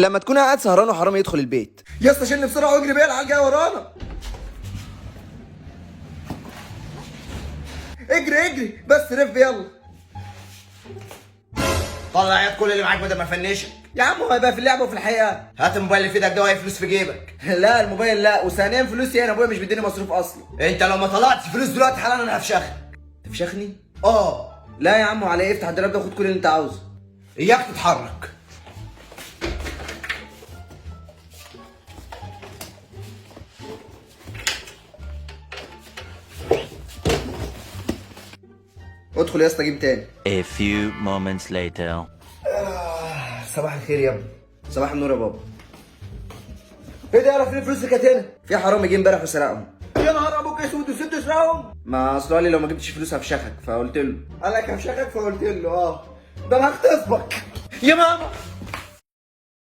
لما تكون قاعد سهران وحرامي يدخل البيت. يا اسطى شيلني بسرعه واجري بيها، العيال جايه ورانا. اجري اجري بس رف يلا. طلع يا كل اللي معاك بدل ما افنشك. يا عم هو هيبقى في اللعبه وفي الحقيقه. هات الموبايل اللي في ايدك ده وهي فلوس في جيبك. لا الموبايل لا، وثانيا فلوسي انا ابويا مش بيديني مصروف اصلا. انت لو ما طلعتش فلوس دلوقتي حالا انا هفشخك. تفشخني؟ اه. لا يا عم وعلى ايه، افتح الدولاب ده وخد كل اللي انت عاوزه. اياك تتحرك. ادخل يا اسطى جيب تاني. A few moments later. صباح الخير يا ابني. صباح النور يا بابا. ايه ده، يعرف فين الفلوس اللي كانت هنا؟ في حرامي جه امبارح وسرقهم. يا نهار ابوك اسود وست تسرقهم. ما اصل قال لي لو ما جبتش فلوس هفشخك، فقلت له. قال لك هفشخك فقلت له اه. ده انا هخطفك. يا ماما